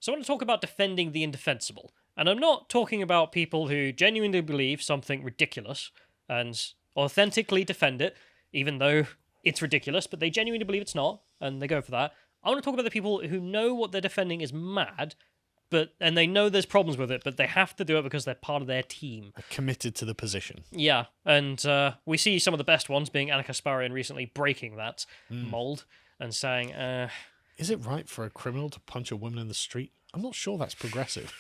So I want to talk about defending the indefensible. And I'm not talking about people who genuinely believe something ridiculous and authentically defend it, even though it's ridiculous, but they genuinely believe it's not, and they go for that. I want to talk about the people who know what they're defending is mad, and they know there's problems with it, but they have to do it because they're part of their team. Are committed to the position. Yeah, and we see some of the best ones, being Anna Kasparian recently, breaking that mold and saying... Is it right for a criminal to punch a woman in the street? I'm not sure that's progressive.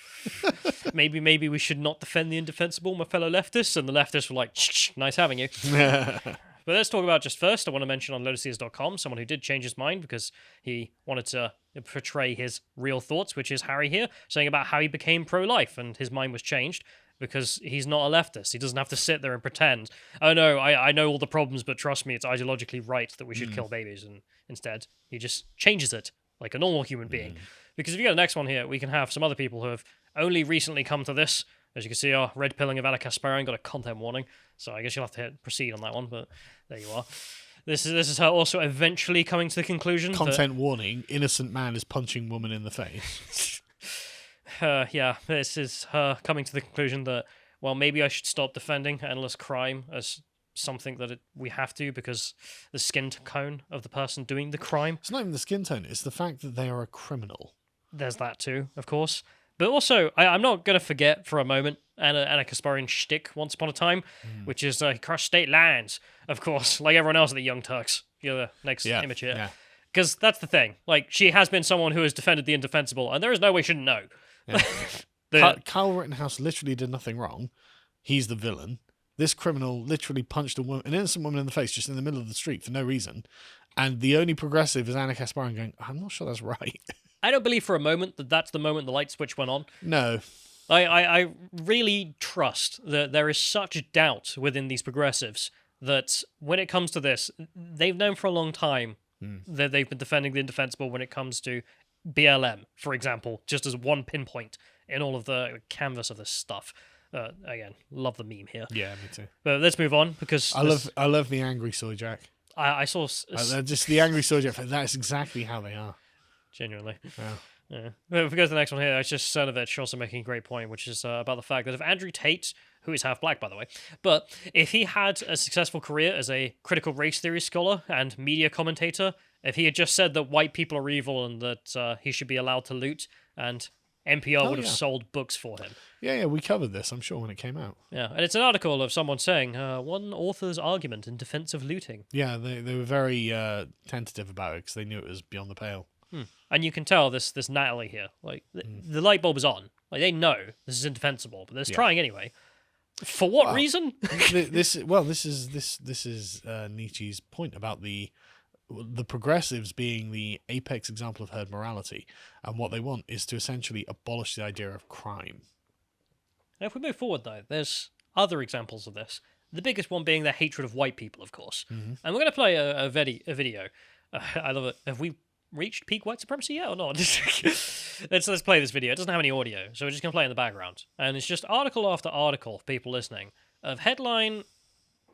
maybe we should not defend the indefensible, my fellow leftists, and the leftists were like, nice having you. But let's talk about just first, I want to mention on lotuses.com someone who did change his mind because he wanted to portray his real thoughts, which is Harry here, saying about how he became pro-life, and his mind was changed because he's not a leftist. He doesn't have to sit there and pretend, oh no, I know all the problems, but trust me, it's ideologically right that we should kill babies, and instead he just changes it like a normal human being. Because if you get the next one here, we can have some other people who have only recently come to this. As you can see, our red pilling of Anna Kasparian got a content warning, so I guess you'll have to proceed on that one, but there you are. This is her also eventually coming to the conclusion Content warning, innocent man is punching woman in the face. Yeah, this is her coming to the conclusion that, well, maybe I should stop defending endless crime as something that we have to because the skin tone of the person doing the crime. It's not even the skin tone, it's the fact that they are a criminal. There's that too, of course. But also, I'm not going to forget for a moment Anna Kasparian shtick once upon a time, which is crush state lands, of course, like everyone else at the Young Turks. You're the next image here. Because that's the thing. Like, she has been someone who has defended the indefensible, and there is no way she shouldn't know. Yeah. Kyle Rittenhouse literally did nothing wrong. He's the villain. This criminal literally punched an innocent woman in the face just in the middle of the street for no reason. And the only progressive is Anna Kasparian going, I'm not sure that's right. I don't believe for a moment that that's the moment the light switch went on. No. I really trust that there is such doubt within these progressives that when it comes to this, they've known for a long time that they've been defending the indefensible when it comes to BLM, for example, just as one pinpoint in all of the canvas of this stuff. Again, love the meme here. Yeah, me too. But let's move on because I love the angry soy jack. I saw just the angry soy jack. That's exactly how they are. Genuinely. Yeah. But if we go to the next one here, it's just Cernovich also making a great point, which is about the fact that if Andrew Tate, who is half black, by the way, but if he had a successful career as a critical race theory scholar and media commentator, if he had just said that white people are evil and that he should be allowed to loot, and NPR would have sold books for him. Yeah, we covered this, I'm sure, when it came out. Yeah, and it's an article of someone saying, one author's argument in defense of looting. Yeah, they were very tentative about it because they knew it was beyond the pale. And you can tell this Natalie here, like the light bulb is on. Like they know this is indefensible, but they're trying anyway. For what reason? This is Nietzsche's point about the progressives being the apex example of herd morality, and what they want is to essentially abolish the idea of crime. Now, if we move forward, though, there's other examples of this. The biggest one being their hatred of white people, of course. And we're going to play a video. I love it. Have we reached peak white supremacy yet or not? let's play this video. It doesn't have any audio, so we're just going to play it in the background. And it's just article after article of people listening of headline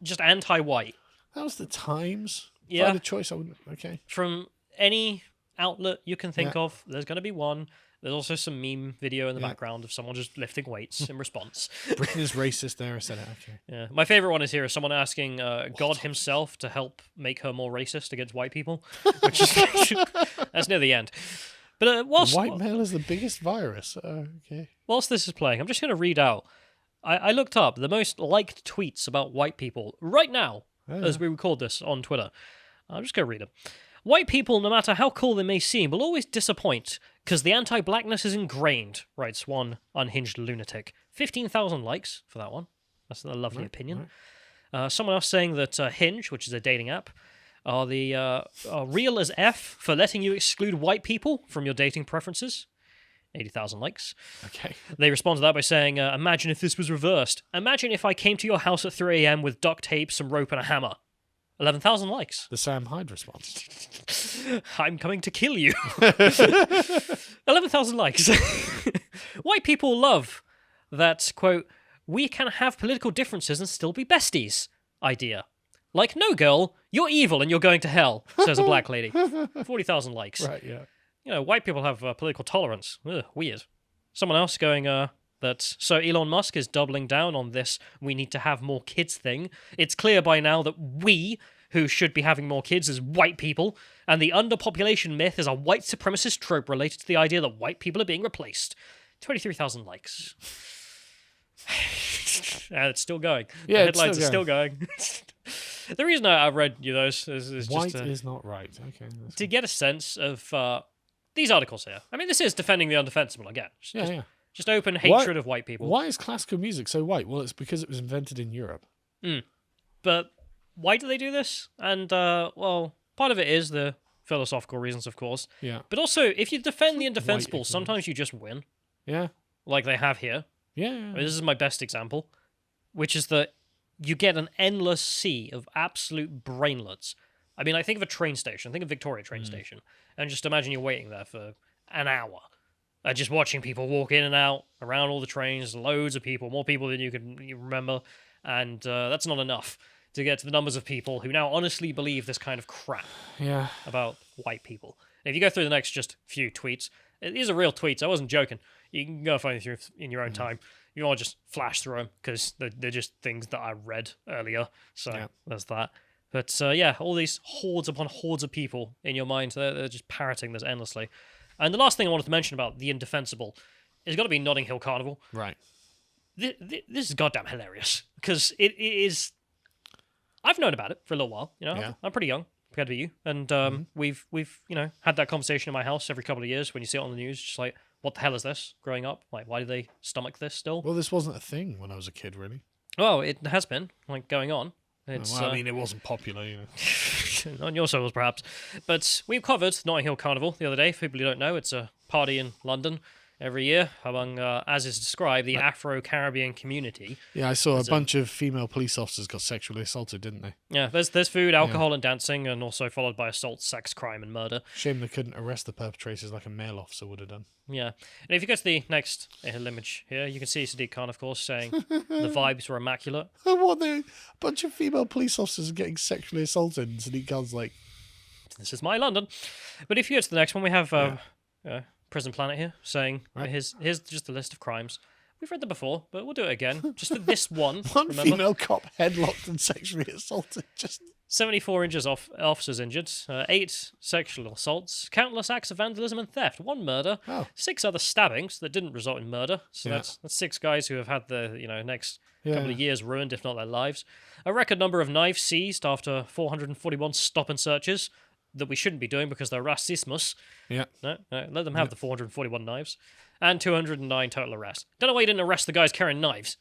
just anti-white. That was the Times. Yeah. If I had a choice, I wouldn't. Okay. From any outlet you can think of, there's going to be one. There's also some meme video in the background of someone just lifting weights in response. Britain is racist there, I said it. Okay. Yeah. My favorite one is here is someone asking God himself to help make her more racist against white people, which is that's near the end. But white male is the biggest virus. Okay. Whilst this is playing, I'm just going to read out. I looked up the most liked tweets about white people right now as we record this on Twitter. I'm just going to read them. White people, no matter how cool they may seem, will always disappoint because the anti-blackness is ingrained, writes one unhinged lunatic. 15,000 likes for that one. That's a lovely opinion. Right. Someone else saying that Hinge, which is a dating app, are real as F for letting you exclude white people from your dating preferences. 80,000 likes. Okay. They respond to that by saying, imagine if this was reversed. Imagine if I came to your house at 3 a.m. with duct tape, some rope, and a hammer. 11,000 likes. The Sam Hyde response. I'm coming to kill you. 11,000 likes. White people love that, quote, we can have political differences and still be besties idea. Like, no, girl, you're evil and you're going to hell, says a black lady. 40,000 likes. Right, yeah. white people have political tolerance. Ugh, weird. Someone else going, so Elon Musk is doubling down on this we need to have more kids thing. It's clear by now that we, who should be having more kids, is white people, and the underpopulation myth is a white supremacist trope related to the idea that white people are being replaced. 23,000 likes. And it's still going. Yeah, the headlines are still going. The reason I read you those is white just is not right. Okay. to get a sense of these articles here. I mean, this is defending the undefensible again. Just open hatred of white people. Why is classical music so white? Well, it's because it was invented in Europe. But why do they do this? And, part of it is the philosophical reasons, of course. Yeah. But also, if you defend the indefensible, sometimes you just win. Yeah. Like they have here. Yeah. I mean, this is my best example, which is that you get an endless sea of absolute brainlets. I mean, I think of a train station. Think of Victoria train station. And just imagine you're waiting there for an hour. Just watching people walk in and out around all the trains, loads of people, more people than you remember. And that's not enough to get to the numbers of people who now honestly believe this kind of crap about white people. And if you go through the next just few tweets, these are real tweets. I wasn't joking. You can go find them in your own time. You want to just flash through them because they're just things that I read earlier. So there's that. But all these hordes upon hordes of people in your mind, they're just parroting this endlessly. And the last thing I wanted to mention about the indefensible is got to be Notting Hill Carnival. Right. This is goddamn hilarious because it is. I've known about it for a little while. I'm pretty young compared to you, and we've had that conversation in my house every couple of years when you see it on the news, just like, what the hell is this? Growing up, like, why do they stomach this still? Well, this wasn't a thing when I was a kid, really. Well, it has been going on. It's, I mean, it wasn't popular, on your socials, perhaps. But we've covered Notting Hill Carnival the other day. For people who don't know, it's a party in London every year among, as is described, the Afro-Caribbean community. Yeah, I saw a bunch of female police officers got sexually assaulted, didn't they? Yeah, there's food, alcohol, and dancing, and also followed by assault, sex, crime, and murder. Shame they couldn't arrest the perpetrators like a male officer would have done. Yeah. And if you go to the next image here, you can see Sadiq Khan, of course, saying the vibes were immaculate. What, a bunch of female police officers getting sexually assaulted, and Sadiq Khan's like, this is my London. But if you go to the next one, we have Prison Planet here, saying, here's just a list of crimes. We've read them before, but we'll do it again. Just for this one. One female cop headlocked and sexually assaulted. Just 74 officers injured, 8 sexual assaults, countless acts of vandalism and theft, 1 murder, 6 other stabbings that didn't result in murder. So that's 6 guys who have had their next couple of years ruined, if not their lives. A record number of knives seized after 441 stop and searches that we shouldn't be doing because they're racismus. Yeah. No, let them have the 441 knives. And 209 total arrests. Don't know why you didn't arrest the guys carrying knives.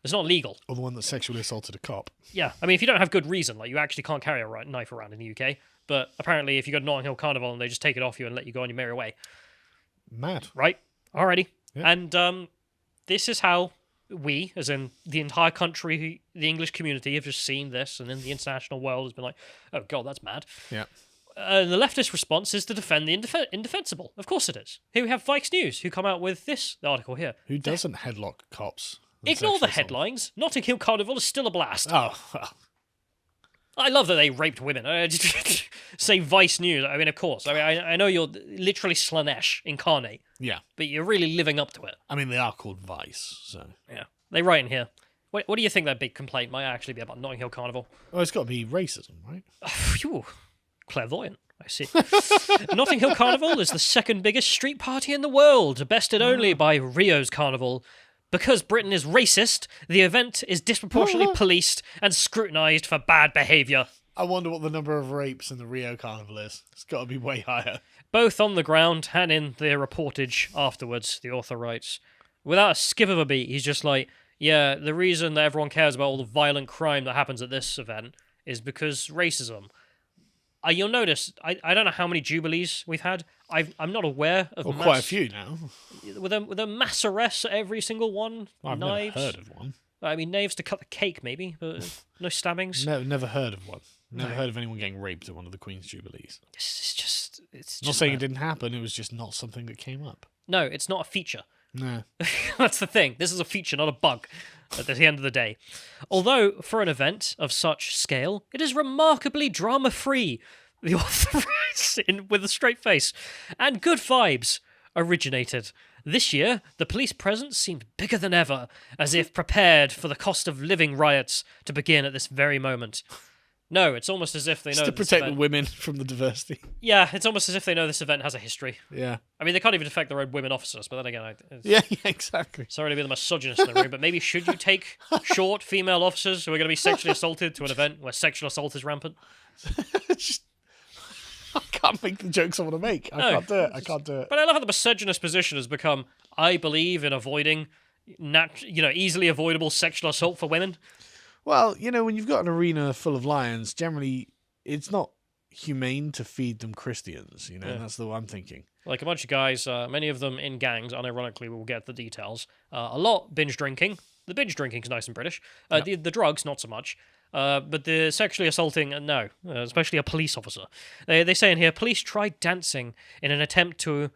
It's not legal. Or the one that sexually assaulted a cop. Yeah, I mean, if you don't have good reason, like you actually can't carry a knife around in the UK. But apparently, if you go to Notting Hill Carnival and they just take it off you and let you go on your merry way. Mad. Right? Alrighty. Yeah. And this is how we, as in the entire country, the English community, have just seen this, and in the international world has been like, oh god, that's mad. Yeah. The leftist response is to defend the indefensible. Of course it is. Here we have Vikes News, who come out with this article here. Who doesn't headlock cops? Ignore the headlines. Notting Hill Carnival is still a blast. Oh, well. I love that they raped women. Say Vice News. I mean, of course. I mean, I know you're literally Slanesh incarnate. Yeah. But you're really living up to it. I mean, they are called Vice, so... Yeah. They write in here. What do you think that big complaint might actually be about Notting Hill Carnival? Well, it's got to be racism, right? Phew. Clairvoyant, I see. Notting Hill Carnival is the second biggest street party in the world, bested only by Rio's Carnival. Because Britain is racist, the event is disproportionately policed and scrutinised for bad behaviour. I wonder what the number of rapes in the Rio Carnival is. It's got to be way higher. Both on the ground and in their reportage afterwards, the author writes. Without a skip of a beat, he's just like, yeah, the reason that everyone cares about all the violent crime that happens at this event is because racism. You'll notice, I don't know how many Jubilees we've had. I'm not aware of quite a few now. With a mass arrest at every single one. I've knives. never heard of one. I mean, knives to cut the cake, maybe, but no stabbings. No, never heard of one. Never heard of anyone getting raped at one of the Queen's Jubilees. It's just not saying it didn't happen, it was just not something that came up. No, it's not a feature. No. That's the thing. This is a feature, not a bug, at the end of the day. Although, for an event of such scale, it is remarkably drama-free. The author with a straight face. And good vibes originated. This year, the police presence seemed bigger than ever, as if prepared for the cost of living riots to begin at this very moment. No, it's almost as if they know to this protect event... the women from the diversity. Yeah, it's almost as if they know this event has a history. Yeah. I mean, they can't even affect their own women officers, but then again... Yeah, exactly. Sorry to be the misogynist in the room, but maybe should you take short female officers who are going to be sexually assaulted to an event where sexual assault is rampant? I can't make the jokes I want to make. I can't do it. But I love how the misogynist position has become, I believe in avoiding easily avoidable sexual assault for women. Well, when you've got an arena full of lions, generally it's not humane to feed them Christians, and that's the way I'm thinking. Like a bunch of guys, many of them in gangs, unironically, we'll get the details. A lot binge drinking. The binge drinking's nice and British. The drugs, not so much. But the sexually assaulting, no, especially a police officer. They say in here, police tried dancing in an attempt to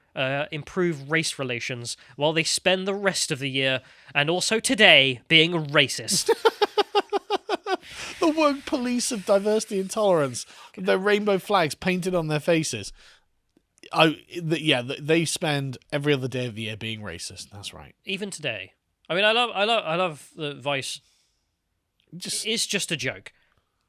improve race relations while they spend the rest of the year, and also today, being racist. The word police of diversity and tolerance, with their rainbow flags painted on their faces. They spend every other day of the year being racist. That's right. Even today. I mean, I love the Vice. It's just a joke.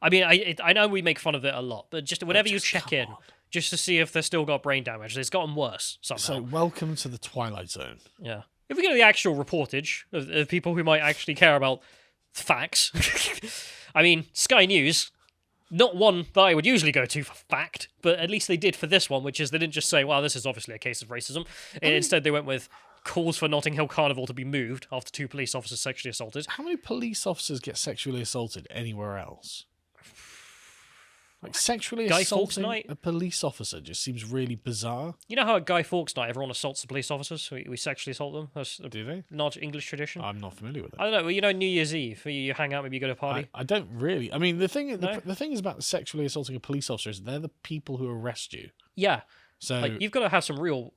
I mean, I know we make fun of it a lot, but just whenever you check in, just to see if they've still got brain damage, it's gotten worse somehow. So welcome to the Twilight Zone. Yeah. If we go to the actual reportage of people who might actually care about facts, I mean, Sky News, not one that I would usually go to for fact, but at least they did for this one, which is they didn't just say, well, this is obviously a case of racism. Instead, they went with calls for Notting Hill Carnival to be moved after 2 police officers sexually assaulted. How many police officers get sexually assaulted anywhere else? Like, sexually Guy Fawkes assaulting night? a police officer just seems really bizarre. You know how at Guy Fawkes night everyone assaults the police officers? We sexually assault them? That's a Do they? large English tradition. I'm not familiar with it. I don't know. Well, New Year's Eve, you hang out, maybe you go to a party. I don't really. I mean, the thing No? the thing is about sexually assaulting a police officer is they're the people who arrest you. Yeah. So Like, you've got to have some real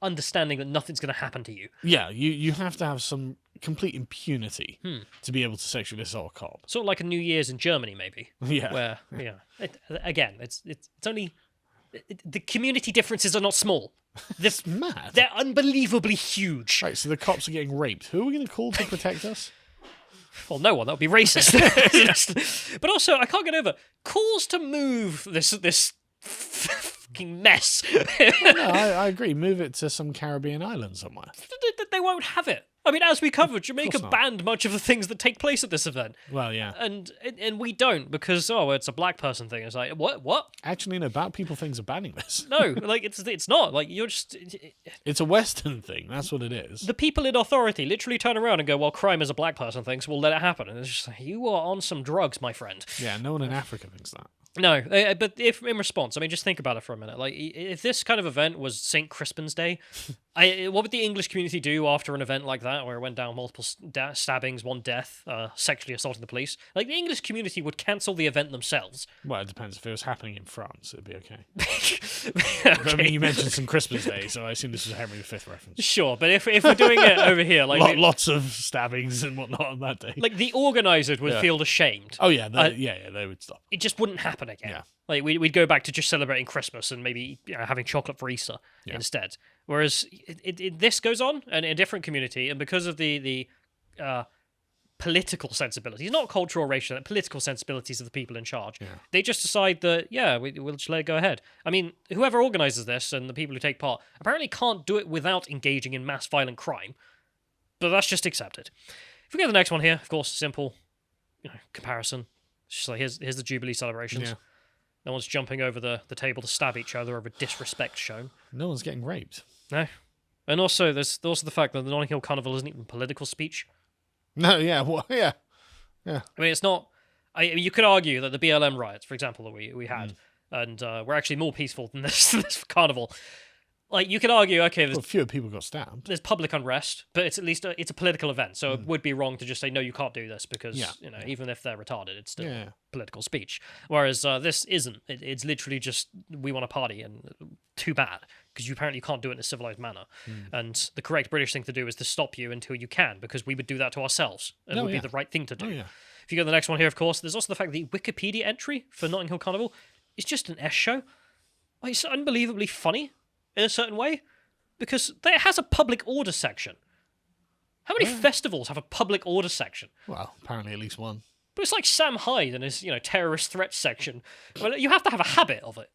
understanding that nothing's going to happen to you. yeah, you have to have some complete impunity to be able to sexually assault a cop. Sort of like a New Year's in Germany, maybe. Yeah. Where, again, it's only... the community differences are not small. It's mad. They're unbelievably huge. Right, so the cops are getting raped. Who are we going to call to protect us? Well, no one. That would be racist. But also, I can't get over calls to move this fucking mess. No, I agree. Move it to some Caribbean island somewhere. They won't have it. I mean, as we covered, Jamaica not. banned much of the things that take place at this event. Well, yeah. And we don't, because, it's a black person thing. It's like, what? Actually, no, black people things are banning this. No, like, it's not. Like, you're just... It's a Western thing. That's what it is. The people in authority literally turn around and go, well, crime is a black person thing, so we'll let it happen. And it's just like, you are on some drugs, my friend. Yeah, no one in Africa thinks that. No, but if in response, I mean, just think about it for a minute. Like, if this kind of event was St. Crispin's Day, what would the English community do after an event like that, where it went down multiple stabbings, 1 death, sexually assaulting the police? Like, the English community would cancel the event themselves. Well, it depends. If it was happening in France, it'd be okay. Okay. I mean, you mentioned St. Crispin's Day, so I assume this is a Henry V reference. Sure, but if we're doing it over here, like Lots of stabbings and whatnot on that day. like the organisers would feel ashamed. Oh, yeah, they would stop. It just wouldn't happen again. Yeah. Like, we'd go back to just celebrating Christmas and maybe having chocolate for Easter instead. Whereas this goes on in a different community, and because of the political sensibilities, not cultural or racial, political sensibilities of the people in charge, they just decide that, we'll just let it go ahead. I mean, whoever organises this and the people who take part apparently can't do it without engaging in mass violent crime, but that's just accepted. If we go to the next one here, of course, simple comparison. It's just like, here's the Jubilee Celebrations. Yeah. No one's jumping over the table to stab each other over disrespect shown. No one's getting raped. No. And also, there's also the fact that the Notting Hill Carnival isn't even political speech. No, yeah, yeah. I mean, it's not... you could argue that the BLM riots, for example, that we had, and were actually more peaceful than this carnival. Like, you could argue, okay, fewer people got stabbed. There's public unrest, but it's at least it's a political event, so it would be wrong to just say, no, you can't do this, because, even if they're retarded, it's still political speech. Whereas this isn't. It's literally just, we want to party, and too bad, because you apparently can't do it in a civilized manner. And the correct British thing to do is to stop you until you can, because we would do that to ourselves, and it would be the right thing to do. If you go to the next one here, of course, there's also the fact that the Wikipedia entry for Notting Hill Carnival is just an S show. it's unbelievably funny in a certain way because it has a public order section. How many festivals have a public order section? Well, apparently at least one. But it's like Sam Hyde and his, terrorist threats section. Well, you have to have a habit of it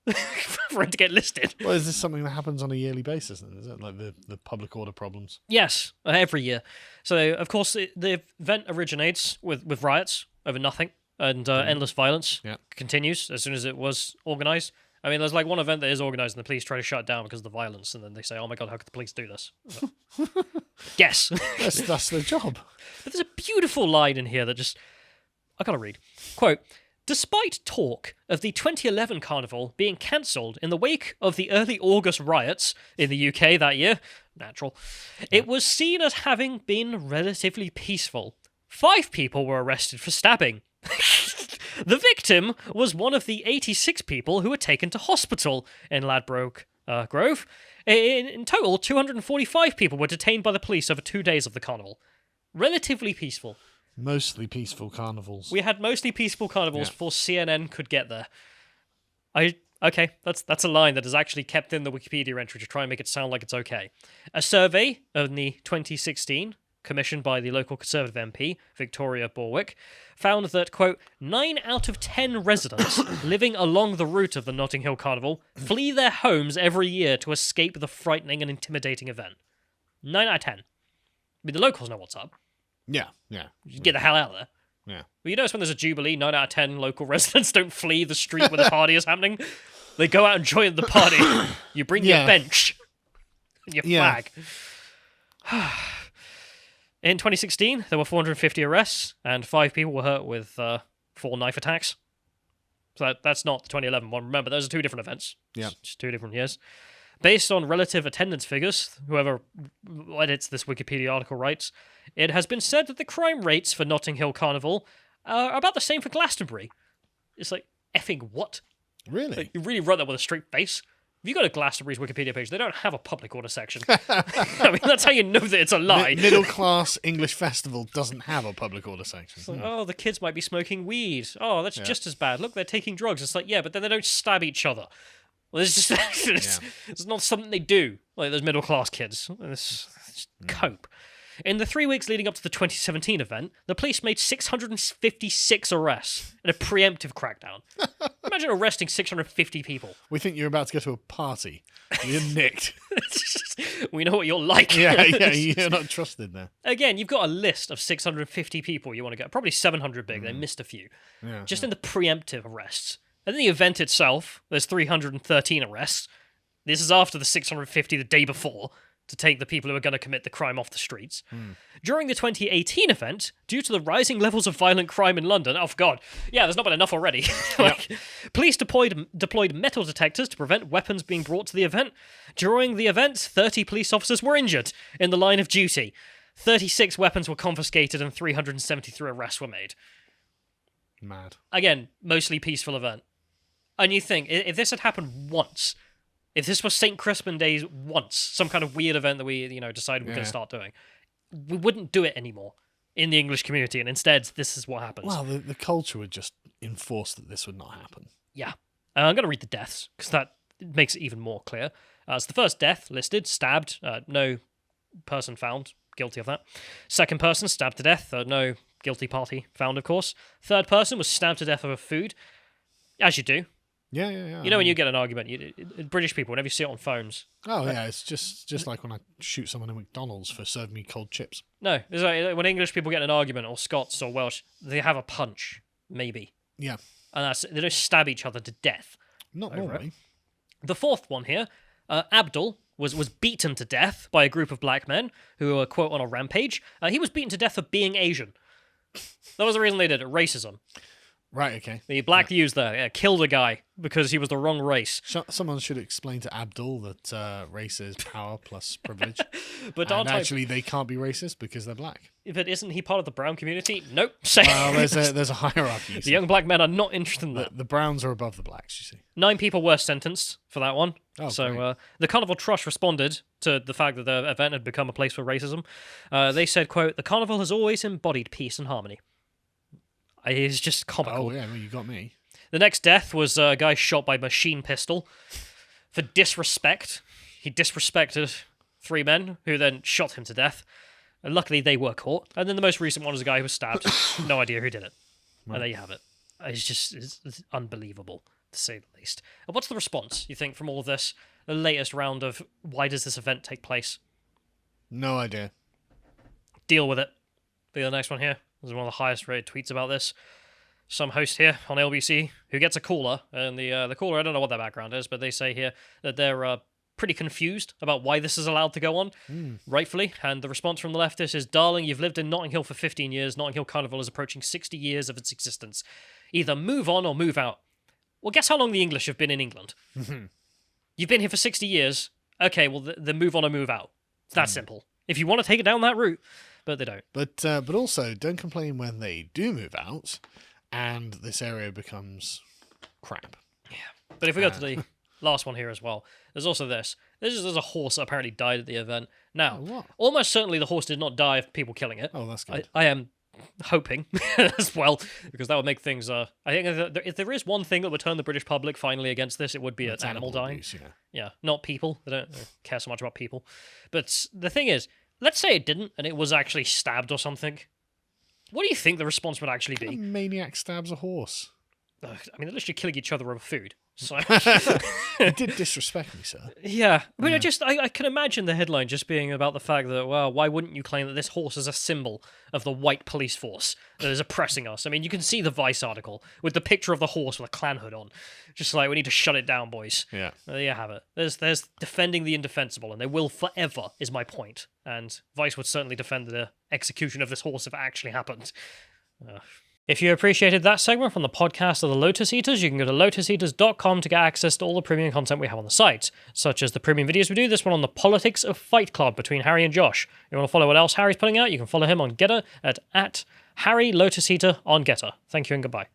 for it to get listed. Well, is this something that happens on a yearly basis then? Is it like the public order problems? Yes, every year. So, of course, the event originates with riots over nothing and endless violence. Yeah. Continues as soon as it was organised. I mean, there's like one event that is organised and the police try to shut it down because of the violence, and then they say, oh my god, how could the police do this? Guess. That's their job. But there's a beautiful line in here that just... I gotta read. Quote, despite talk of the 2011 carnival being cancelled in the wake of the early August riots in the UK that year, natural, it was seen as having been relatively peaceful. 5 people were arrested for stabbing. The victim was one of the 86 people who were taken to hospital in Ladbroke Grove. In total, 245 people were detained by the police over 2 days of the carnival. Relatively peaceful. Mostly peaceful carnivals. We had mostly peaceful carnivals before CNN could get there. Okay, that's a line that is actually kept in the Wikipedia entry to try and make it sound like it's okay. A survey in the 2016, commissioned by the local Conservative MP, Victoria Borwick, found that, quote, 9 out of 10 residents living along the route of the Notting Hill Carnival flee their homes every year to escape the frightening and intimidating event. 9 out of 10. I mean, the locals know what's up. Yeah. You get the hell out of there. Yeah. Well, you notice when there's a Jubilee, 9 out of 10 local residents don't flee the street where the party is happening. They go out and join the party. You bring your bench and your flag. In 2016, there were 450 arrests, and 5 people were hurt with 4 knife attacks. So that's not the 2011 one. Remember, those are 2 different events. Yeah. Just 2 different years. Based on relative attendance figures, whoever edits this Wikipedia article writes, it has been said that the crime rates for Notting Hill Carnival are about the same for Glastonbury. It's like, effing what? Really? Like, you really wrote that with a straight face? If you go to Glastonbury's Wikipedia page, they don't have a public order section. I mean, that's how you know that it's a lie. Middle-class English festival doesn't have a public order section. It's like, oh, the kids might be smoking weed. Oh, that's just as bad. Look, they're taking drugs. It's like, yeah, but then they don't stab each other. Well, it's just it's not something they do, like those middle-class kids. It's cope. In the 3 weeks leading up to the 2017 event, the police made 656 arrests in a preemptive crackdown. Imagine arresting 650 people. We think you're about to go to a party. You're nicked. We know what you're like. Yeah, you're not trusted there. Again, you've got a list of 650 people you want to get. Probably 700 big. They missed a few. Yeah, just in the preemptive arrests. And then the event itself, there's 313 arrests. This is after the 650 the day before, to take the people who are going to commit the crime off the streets. During the 2018 event, due to the rising levels of violent crime in London, oh god, yeah, there's not been enough already. Police deployed metal detectors to prevent weapons being brought to the event. During the event, 30 police officers were injured in the line of duty. 36 weapons were confiscated and 373 arrests were made. Mad. Again, mostly peaceful event. And you think, if this had happened once, if this was St. Crispin Days once, some kind of weird event that we, decided we're going to start doing, we wouldn't do it anymore in the English community, and instead, this is what happens. Well, the culture would just enforce that this would not happen. Yeah. I'm going to read the deaths, because that makes it even more clear. It's the first death listed, stabbed, no person found guilty of that. Second person, stabbed to death, no guilty party found, of course. Third person was stabbed to death over food, as you do. Yeah. You know when you get an argument, British people, whenever you see it on phones. Oh, yeah, it's just like when I shoot someone at McDonald's for serving me cold chips. No, it's like when English people get an argument, or Scots or Welsh, they have a punch, maybe. Yeah. And they don't stab each other to death. Not normally. The fourth one here, Abdul was beaten to death by a group of black men who were, quote, on a rampage. He was beaten to death for being Asian. That was the reason they did it, racism. Right, okay. The black youths there killed a guy because he was the wrong race. Someone should explain to Abdul that race is power plus privilege. But actually, they can't be racist because they're black. But isn't he part of the brown community? Nope. Well, there's a hierarchy. The young black men are not interested in that. The browns are above the blacks, you see. 9 people were sentenced for that one. Oh, so the Carnival Trust responded to the fact that the event had become a place for racism. They said, quote, the Carnival has always embodied peace and harmony. It's just comical. Oh, yeah, well, you got me. The next death was a guy shot by machine pistol. for disrespect. He disrespected 3 men who then shot him to death. And luckily, they were caught. And then the most recent one was a guy who was stabbed. No idea who did it. Right. And there you have it. It's unbelievable, to say the least. And what's the response, you think, from all of this? The latest round of why does this event take place? No idea. Deal with it. Be the next one here. This is one of the highest rated tweets about this. Some host here on LBC who gets a caller, and the caller, I don't know what their background is, but they say here that they're pretty confused about why this is allowed to go on, rightfully, and the response from the leftists is, darling, you've lived in Notting Hill for 15 years, Notting Hill Carnival is approaching 60 years of its existence. Either move on or move out. Well, guess how long the English have been in England? You've been here for 60 years, okay, well, then move on or move out. It's that simple. If you want to take it down that route, but they don't. But also, don't complain when they do move out, and this area becomes crap. Yeah. But if we go to the last one here as well, there's also this. There's a horse that apparently died at the event. Now, almost certainly the horse did not die of people killing it. Oh, that's good. I am hoping as well, because that would make things... I think if there is one thing that would turn the British public finally against this, it would be an animal dying. Abuse, yeah, not people. They don't care so much about people. But the thing is, let's say it didn't, and it was actually stabbed or something. What do you think the response would actually be? A maniac stabs a horse. I mean, they're literally killing each other over food. So You did disrespect me, sir. Yeah. I mean, I can imagine the headline just being about the fact that, well, why wouldn't you claim that this horse is a symbol of the white police force that is oppressing us? I mean, you can see the Vice article with the picture of the horse with a clan hood on. Just like, we need to shut it down, boys. Yeah. There you have it. There's defending the indefensible, and they will forever, is my point. And Vice would certainly defend the execution of this horse if it actually happened. If you appreciated that segment from the podcast of the Lotus Eaters, you can go to lotuseaters.com to get access to all the premium content we have on the site, such as the premium videos we do, this one on the politics of Fight Club between Harry and Josh. If you want to follow what else Harry's putting out, you can follow him on Getter at Harry Lotus Eater on Getter. Thank you and goodbye.